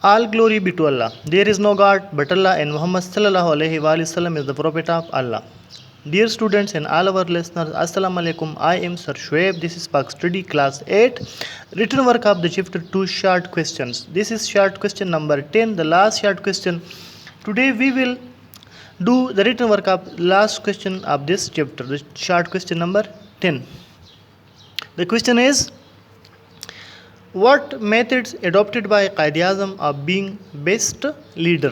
All glory be to Allah. There is no God but Allah, and Muhammad sallallahu alaihi wasallam is the prophet of Allah. Dear students and all our listeners, Assalamu alaikum. I am Sir Shoaib. This is Pak Study Class 8. Written work of the chapter 2 short questions. This is short question number 10, the last short question. Today we will do the written work of last question of this chapter, the short question number 10. The question is, what methods adopted by Qaid-e-Azam of being best leader?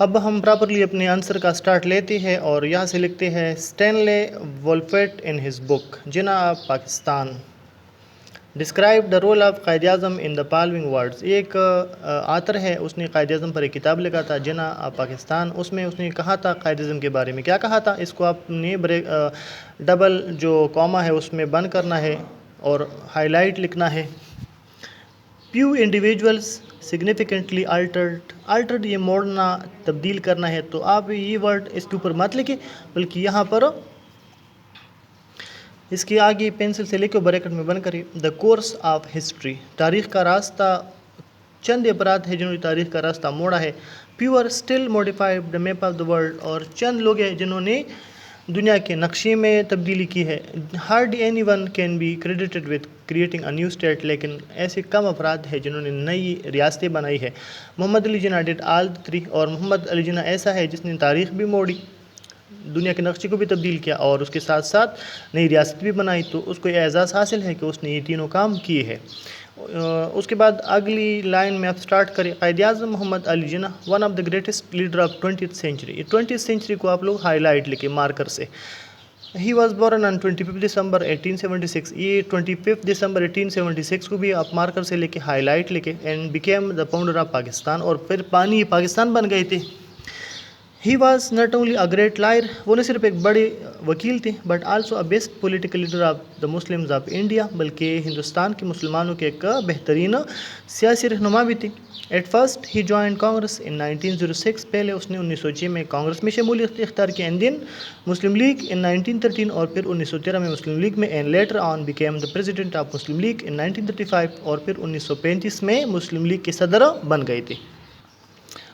اب ہم properly اپنے answer کا start لیتے ہیں اور یہاں سے لکھتے ہیں Stanley Wolpert in his book Jinnah Pakistan describe the role of Quaid Azam in the following words. یہ ایک آتھر ہے، اس نے قائد اعظم پر ایک کتاب لکھا تھا جناح پاکستان. اس میں اس نے کہا تھا قائد اعظم کے بارے میں کیا کہا تھا. اس کو آپ نے ڈبل جو کاما ہے اس میں بند کرنا ہے اور ہائی لائٹ لکھنا ہے. پیو انڈیویجولس سگنیفیکنٹلی الٹرڈ یہ موڑنا تبدیل کرنا ہے، تو آپ یہ ورڈ اس کے اوپر مت لکھیں بلکہ یہاں پر اس کے آگے پینسل سے لکھو بریکٹ میں بند کریں. دا کورس آف ہسٹری تاریخ کا راستہ، چند افراد ہیں جنہوں نے تاریخ کا راستہ موڑا ہے. Pure still modified the map of the world اور چند لوگ ہیں جنہوں نے دنیا کے نقشے میں تبدیلی کی ہے. Hardly any one can be credited with creating a new state لیکن ایسے کم افراد ہیں جنہوں نے نئی ریاستیں بنائی ہے. محمد علی جناح ڈیڈ آل تھری اور محمد علی جناح ایسا ہے جس نے تاریخ بھی موڑی، دنیا کے نقشے کو بھی تبدیل کیا اور اس کے ساتھ ساتھ نئی ریاست بھی بنائی، تو اس کو یہ اعزاز حاصل ہے کہ اس نے یہ تینوں کام کیے ہیں. اس کے بعد اگلی لائن میں آپ سٹارٹ کریں. Quaid Azam Muhammad Ali Jinnah one of the greatest leader of 20th century. یہ 20th سینچری کو آپ لوگ ہائی لائٹ لکھیں مارکر سے. ہی واز بورن آن 25 دسمبر 1876. یہ 25 دسمبر 1876 کو بھی آپ مارکر سے لے کے ہائی لائٹ لکھیں. And became the founder of Pakistan اور پھر پاکستان بن گئے تھے. He was not only a great lawyer, وہ نہ صرف ایک بڑے وکیل تھے but also a best political leader of the Muslims of India, بلکہ ہندوستان کے مسلمانوں کے ایک بہترین سیاسی رہنما بھی تھے. At first he joined Congress in 1906. پہلے اس نے 1906 میں کانگریس میں شمولیت اختیار کی. اینڈ دین مسلم لیگ ان 1913 اور پھر 1913 میں مسلم لیگ میں. And later on became the president of Muslim League in 1935 اور پھر 1935 میں مسلم لیگ کے صدر بن گئے تھے.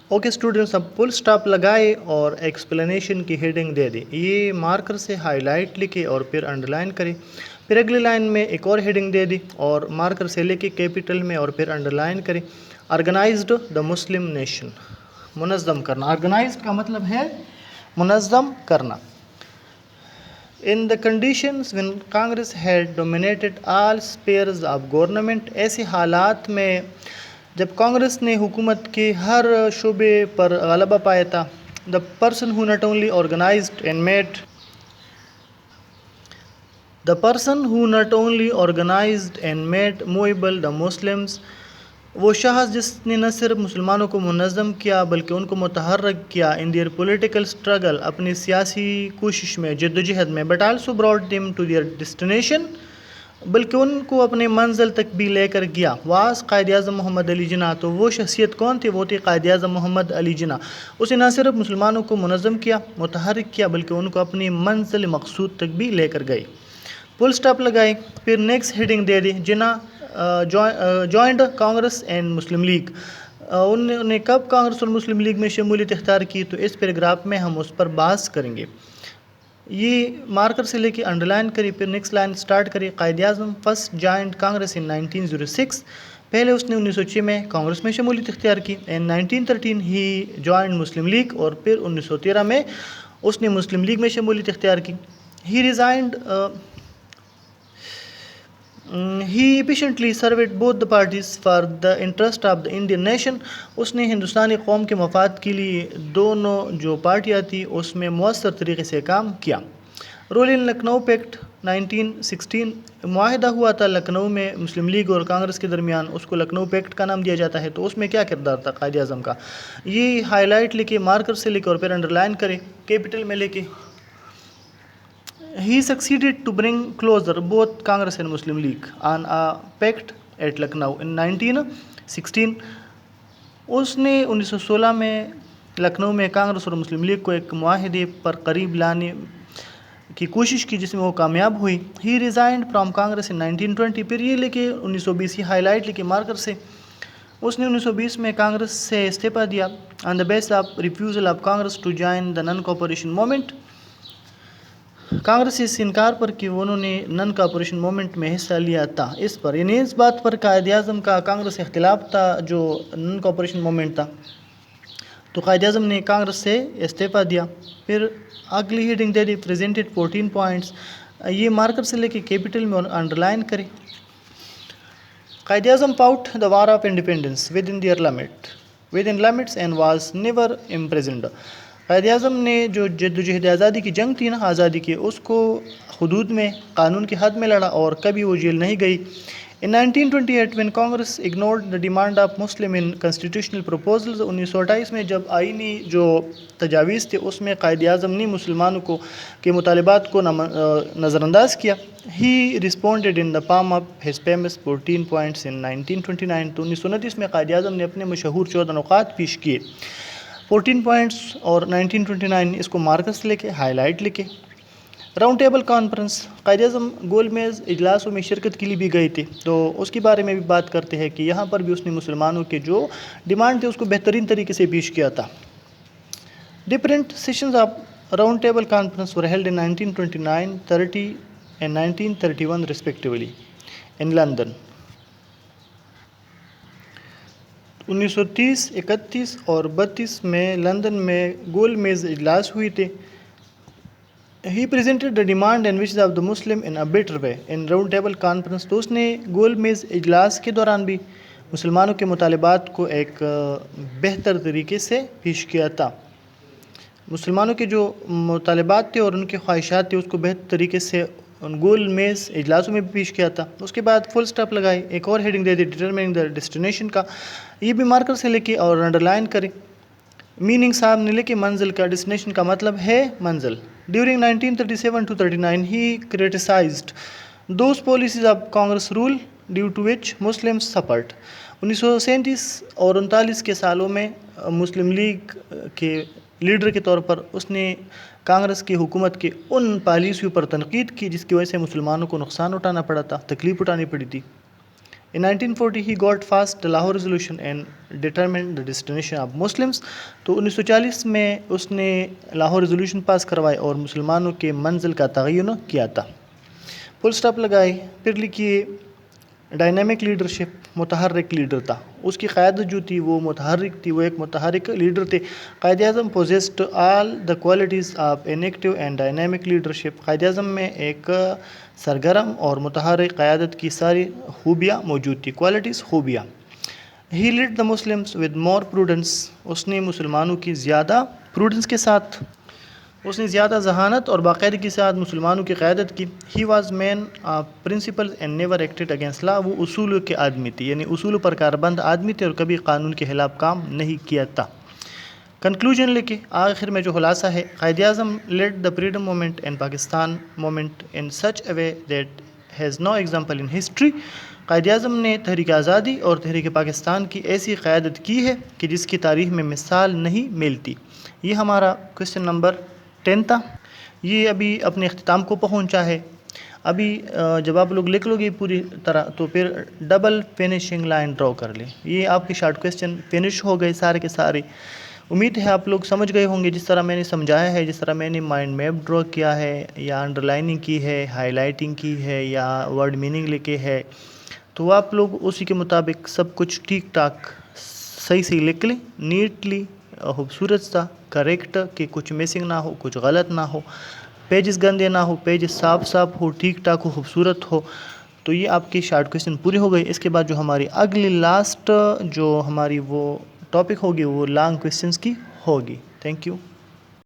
اوکے اسٹوڈنٹس، اب فل سٹاپ لگائے اور ایکسپلینیشن کی ہیڈنگ دے دیں. یہ مارکر سے ہائی لائٹ لکھے اور پھر انڈر لائن کریں. پھر اگلی لائن میں ایک اور ہیڈنگ دے دی اور مارکر سے لے کے کیپیٹل میں اور پھر انڈر لائن کریں. آرگنائزڈ دا مسلم نیشن، منظم کرنا. آرگنائزڈ کا مطلب ہے منظم کرنا. In the conditions when Congress had dominated all spheres of government. ایسے حالات میں جب کانگریس نے حکومت کے ہر شعبے پر غلبہ پایا تھا. The person who not only organized and made movable the Muslims. وہ شخص جس نے نہ صرف مسلمانوں کو منظم کیا بلکہ ان کو متحرک کیا ان دیئر پولیٹیکل اسٹرگل، اپنی سیاسی کوشش میں، جدوجہد میں. But also brought them to their destination، بلکہ ان کو اپنے منزل تک بھی لے کر گیا. واس قائد اعظم محمد علی جناح. تو وہ شخصیت کون تھی؟ وہ تھی قائد اعظم محمد علی جناح. اس نے نہ صرف مسلمانوں کو منظم کیا، متحرک کیا، بلکہ ان کو اپنی منزل مقصود تک بھی لے کر گئے. فل سٹاپ لگائے. پھر نیکسٹ ہیڈنگ دے دی جناح joined Congress and Muslim league. انہوں نے کب کانگریس اور مسلم لیگ میں شمولیت اختیار کی؟ تو اس پیراگراف میں ہم اس پر بحث کریں گے. یہ مارکر سے لے کے انڈر لائن کری. پھر نیکسٹ لائن سٹارٹ کری. Quaid Azam first joined Congress in 1906. پہلے اس نے 1906 میں کانگریس میں شمولیت اختیار کی. ان 1913 ہی جوائنڈ مسلم لیگ اور پھر 1913 میں اس نے مسلم لیگ میں شمولیت اختیار کی. He efficiently served both the parties for the interest of the Indian nation. اس نے ہندوستانی قوم کے مفاد کے لیے دونوں جو پارٹیاں تھیں اس میں مؤثر طریقے سے کام کیا. Role in Lucknow pact 1916. معاہدہ ہوا تھا لکھنؤ میں مسلم لیگ اور کانگریس کے درمیان، اس کو لکھنؤ پیکٹ کا نام دیا جاتا ہے. تو اس میں کیا کردار تھا قائد اعظم کا؟ یہ ہائی لائٹ لکھے، مارکر سے لکھے اور پھر انڈر لائن کرے کیپٹل میں لے کے. He succeeded to bring closer both Congress and Muslim League on a pact at Lucknow in 1916. اس نے 1916 میں لکھنؤ میں کانگریس اور مسلم لیگ کو ایک معاہدے پر قریب لانے کی کوشش کی جس میں وہ کامیاب ہوئی. He resigned from Congress in 1920. پھر یہ لے کے 1920 ہائی لائٹ لے کے مارکر سے اس نے 1920 میں کانگریس سے استعفیٰ دیا on the basis of refusal of Congress to join the non-cooperation movement. Congress اس انکار پر کہ انہوں نے نن کارپوریشن موومنٹ میں حصہ لیا تھا، اس پر یعنی اس بات پر قائد اعظم کا کانگریس سے اختلاف تھا جو نن کارپوریشن موومنٹ تھا. تو قائد اعظم نے کانگریس سے استعفیٰ دیا. پھر اگلی ہیڈنگ دے دی پریزنٹڈ 14 پوائنٹس. یہ مارکر سے لے کے کیپٹل میں انڈر لائن کرے. Quaid Azam fought the war of independence with in their limit within limits and was never imprisoned. قائد اعظم نے جو جدوجہد آزادی کی جنگ تھی نا آزادی کی، اس کو حدود میں قانون کی حد میں لڑا اور کبھی وہ جیل نہیں گئی. In 1928 when Congress ignored the demand of Muslim in constitutional proposals, 1928 میں جب آئینی جو تجاویز تھے اس میں قائد اعظم نے مسلمانوں کو کے مطالبات کو نظر انداز کیا. He responded in the form of his famous 14 points in 1929. تو 1929 میں قائد اعظم نے اپنے مشہور 14 نکات پیش کیے. 14 پوائنٹس اور 1929 اس کو مارکس لے کے ہائی لائٹ لے کے. Round table conference, Quaid Azam گول میز اجلاسوں میں شرکت کے لیے بھی گئے تھے، تو اس کے بارے میں بھی بات کرتے ہیں کہ یہاں پر بھی اس نے مسلمانوں کے جو ڈیمانڈ تھے اس کو بہترین طریقے سے پیش کیا تھا. Different sessions of round table conference were held in 1929, 30 and 1931 respectively in London. 1930، 31 اور 32 میں لندن میں گول میز اجلاس ہوئی تھے. He presented the demand and wishes of the Muslim in a better way in round table conference. تو اس نے گول میز اجلاس کے دوران بھی مسلمانوں کے مطالبات کو ایک بہتر طریقے سے پیش کیا تھا. مسلمانوں کے جو مطالبات تھے اور ان کے خواہشات تھے اس کو بہتر طریقے سے گول میز اجلاسوں میں بھی پیش کیا تھا. اس کے بعد فل سٹاپ لگائی، ایک اور ہیڈنگ دے دی ڈٹرمننگ دا ڈیسٹینیشن کا. یہ بھی مارکر سے لے کے اور انڈر لائن کریں. میننگ سامنے لے کے منزل کا، ڈیسٹینیشن کا مطلب ہے منزل. During 1937 to 39 he criticized those policies of Congress rule due to which Muslims suffered. 1937 اور 39 کے سالوں میں مسلم لیگ کے لیڈر کے طور پر اس نے کانگریس کی حکومت کے ان پالیسیوں پر تنقید کی جس کی وجہ سے مسلمانوں کو نقصان اٹھانا پڑا تھا، تکلیف اٹھانی پڑی تھی. In 1940 he got passed the Lahore resolution and determined the destination of Muslims. تو 1940 میں اس نے لاہور ریزولوشن پاس کروائی اور مسلمانوں کے منزل کا تعین کیا تھا. فل سٹاپ لگائی، پھر لکھیے ڈائنامک لیڈرشپ، متحرک لیڈر تھا. اس کی قیادت جو تھی وہ متحرک تھی، وہ ایک متحرک لیڈر تھے. Quaid Azam possessed all the qualities of an active and dynamic leadership. Quaid Azam میں ایک سرگرم اور متحرک قیادت کی ساری خوبیاں موجود تھی. کوالٹیز، خوبیاں. He led the Muslims with more prudence. اس نے مسلمانوں کی زیادہ پروڈنس کے ساتھ، اس نے زیادہ ذہانت اور باقاعدگی کے ساتھ مسلمانوں کی قیادت کی. He was man of principles and never acted against law. وہ اصولوں کے آدمی تھے، یعنی اصولوں پر کاربند آدمی تھے اور کبھی قانون کے خلاف کام نہیں کیا تھا. کنکلوژن لے کے آخر میں جو خلاصہ ہے، Quaid Azam led the freedom movement and Pakistan movement in such a way that has no example in history. Quaid Azam نے تحریک آزادی اور تحریک پاکستان کی ایسی قیادت کی ہے کہ جس کی تاریخ میں مثال نہیں ملتی. یہ ہمارا کویشچن نمبر 10 تھا. یہ ابھی اپنے اختتام کو پہنچا ہے. ابھی جب آپ لوگ لکھ لو گے پوری طرح تو پھر ڈبل فنشنگ لائن ڈرا کر لیں. یہ آپ کے شارٹ کویشچن فنش ہو گئے سارے کے سارے. امید ہے آپ لوگ سمجھ گئے ہوں گے جس طرح میں نے سمجھایا ہے، جس طرح میں نے مائنڈ میپ ڈرا کیا ہے یا انڈر لائننگ کی ہے، ہائی لائٹنگ کی ہے یا ورڈ میننگ لکھے ہے. تو آپ لوگ اسی کے مطابق سب کچھ ٹھیک ٹھاک صحیح لکھ لیں، نیٹلی، خوبصورت سا، کریکٹ کہ کچھ مسنگ نہ ہو، کچھ غلط نہ ہو، پیجز گندے نہ ہو، پیجز صاف ہو، ٹھیک ٹھاک ہو، خوبصورت ہو. تو یہ آپ کی شارٹ کویشچن پوری ہو گئی. اس کے بعد جو ہماری اگلی لاسٹ جو ہماری وہ ٹاپک ہوگی وہ لانگ کویشچنس کی ہوگی. Thank you.